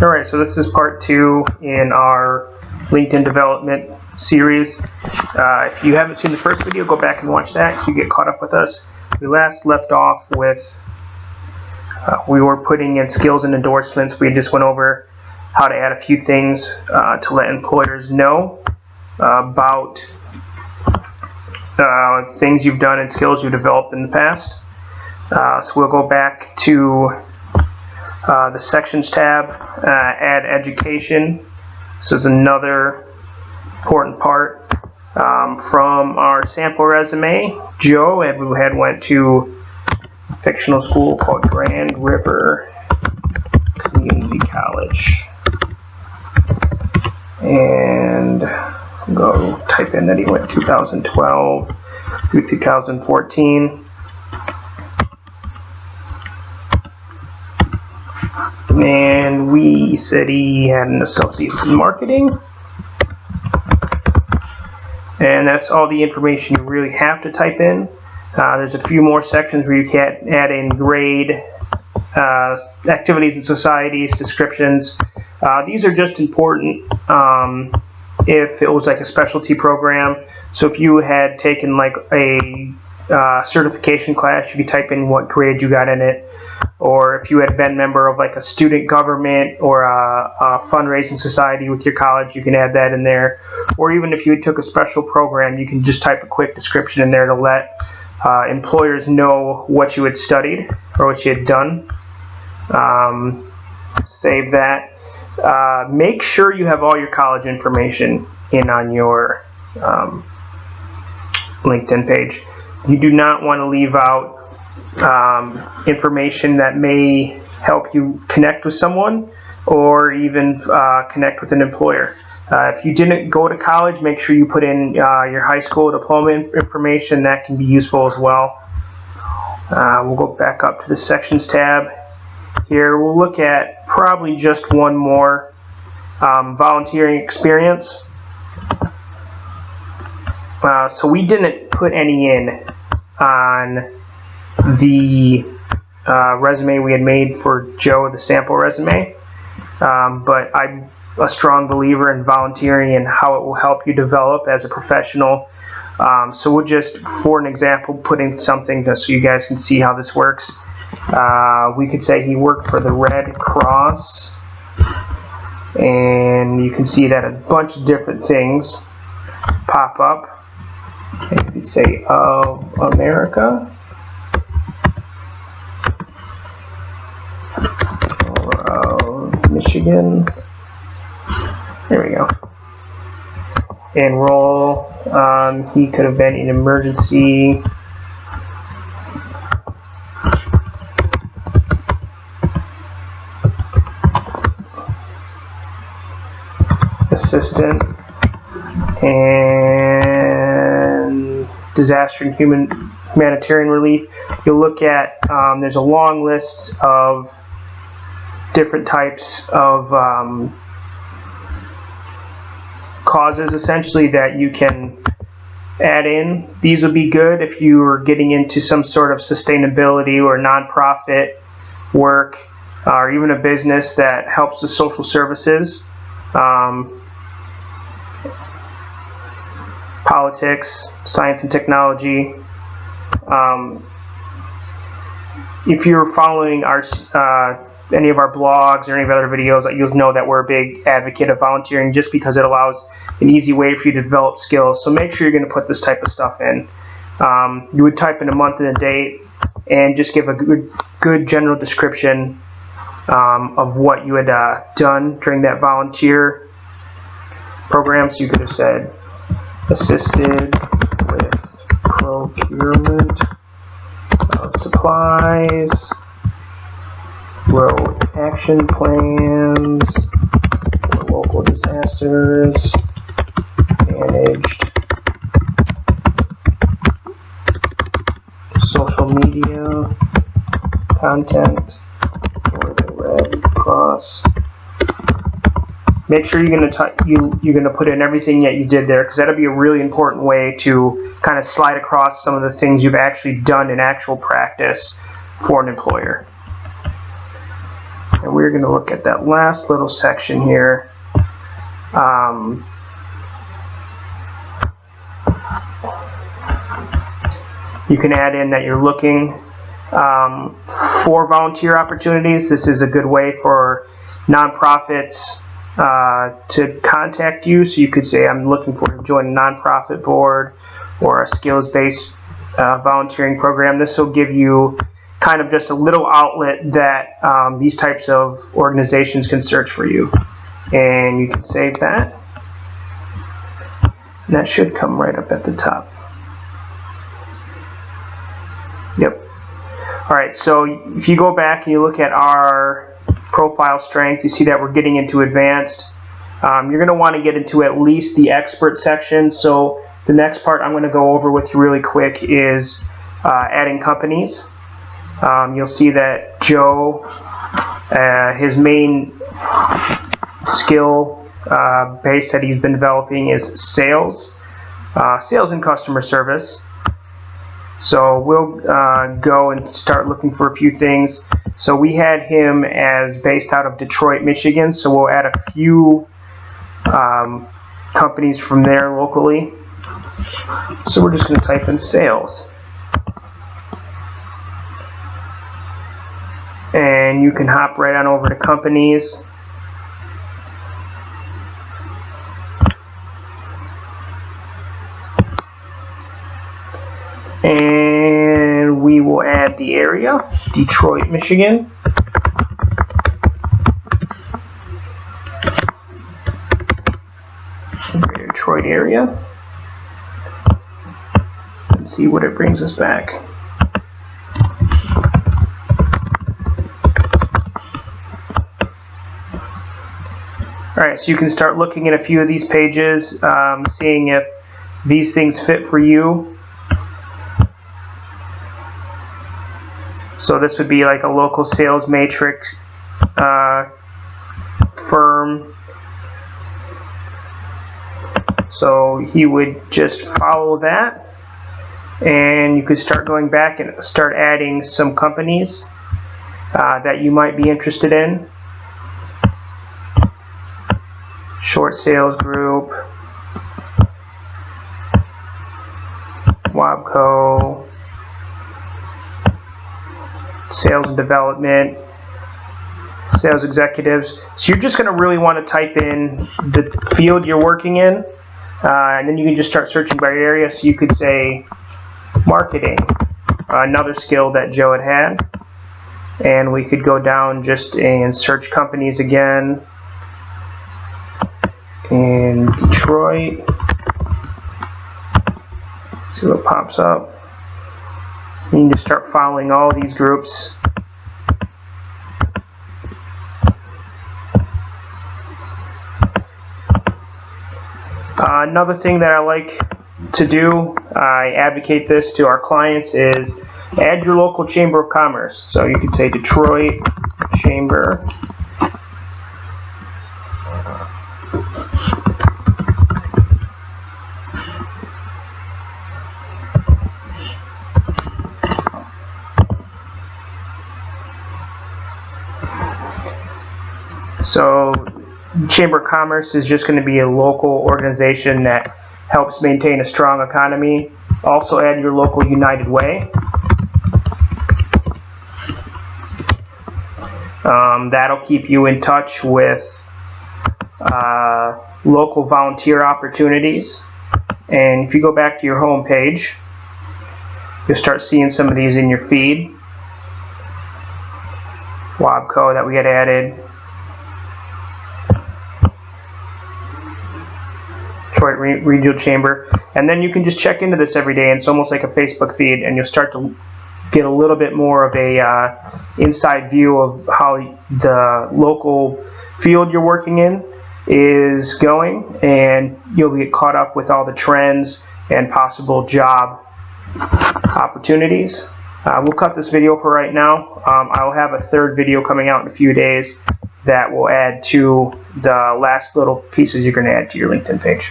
Alright, so this is part 2 in our LinkedIn development series. If you haven't seen the first video, go back and watch that so you get caught up with us. We last left off with we were putting in skills and endorsements. We just went over how to add a few things to let employers know about things you've done and skills you've developed in the past. So we'll go back to the Sections tab, add education. This is another important part. From our sample resume, Joe had went to a fictional school called Grand River Community College. And go type in that he went 2012 through 2014. And we said he had an associate's in marketing. And that's all the information you really have to type in. There's a few more sections where you can add in grade, activities and societies, descriptions. These are just important if it was like a specialty program. So if you had taken like a certification class, you could type in what grade you got in it. Or if you had been a member of like a student government or a fundraising society with your college, you can add that in there. Or even if you took a special program, you can just type a quick description in there to let employers know what you had studied or what you had done. Save that. Make sure you have all your college information in on your LinkedIn page. You do not want to leave out information that may help you connect with someone or even connect with an employer. If you didn't go to college, make sure you put in your high school diploma information. That can be useful as well. We'll go back up to the Sections tab. Here we'll look at probably just one more volunteering experience. So we didn't put any in on the resume we had made for Joe, the sample resume, but I'm a strong believer in volunteering and how it will help you develop as a professional. So we'll just, for an example, put in something so you guys can see how this works. We could say he worked for the Red Cross, and you can see that a bunch of different things pop up. And you could say of America. Michigan. There we go. Enroll. He could have been in emergency assistant and disaster and humanitarian relief. You'll look at there's a long list of different types of causes essentially that you can add in. These would be good if you were getting into some sort of sustainability or nonprofit work or even a business that helps with social services, politics, science and technology. If you're following our any of our blogs or any of our other videos, you'll know that we're a big advocate of volunteering just because it allows an easy way for you to develop skills. So make sure you're going to put this type of stuff in. You would type in a month and a date and just give a good general description of what you had done during that volunteer program. So you could have said assisted with procurement of supplies, wrote action plans for local disasters, managed social media content for the Red Cross. Make sure you're going to put in everything that you did there, because that'll be a really important way to kind of slide across some of the things you've actually done in actual practice for an employer. And we're going to look at that last little section here. You can add in that you're looking for volunteer opportunities. This is a good way for nonprofits to contact you. So you could say, I'm looking to join a nonprofit board or a skills-based volunteering program. This will give you kind of just a little outlet that these types of organizations can search for you. And you can save that. And that should come right up at the top. Yep. Alright, so if you go back and you look at our profile strength, you see that we're getting into advanced. You're going to want to get into at least the expert section. So the next part I'm going to go over with you really quick is adding companies. You'll see that Joe, his main skill base that he's been developing is sales and customer service. So we'll go and start looking for a few things. So we had him as based out of Detroit, Michigan, so we'll add a few companies from there locally. So we're just going to type in sales. And you can hop right on over to companies. And we will add the area, Detroit, Michigan. Greater Detroit area. And see what it brings us back. Alright, so you can start looking at a few of these pages, seeing if these things fit for you. So this would be like a local sales matrix firm. So he would just follow that, and you could start going back and start adding some companies that you might be interested in. Short Sales Group, Wabco, Sales and Development, Sales Executives. So you're just going to really want to type in the field you're working in, and then you can just start searching by area. So you could say marketing, another skill that Joe had, and we could go down just and search companies again. In Detroit, see what pops up. You can just start following all these groups. Another thing that I like to do, I advocate this to our clients, is add your local Chamber of Commerce. So you could say Detroit Chamber. So Chamber of Commerce is just going to be a local organization that helps maintain a strong economy. Also add your local United Way. That'll keep you in touch with local volunteer opportunities. And if you go back to your home page, you'll start seeing some of these in your feed. Wabco that we had added. Detroit Regional Chamber, and then you can just check into this every day, and it's almost like a Facebook feed, and you'll start to get a little bit more of a inside view of how the local field you're working in is going, and you'll get caught up with all the trends and possible job opportunities. We'll cut this video for right now. I'll have a third video coming out in a few days that will add to the last little pieces you're going to add to your LinkedIn page.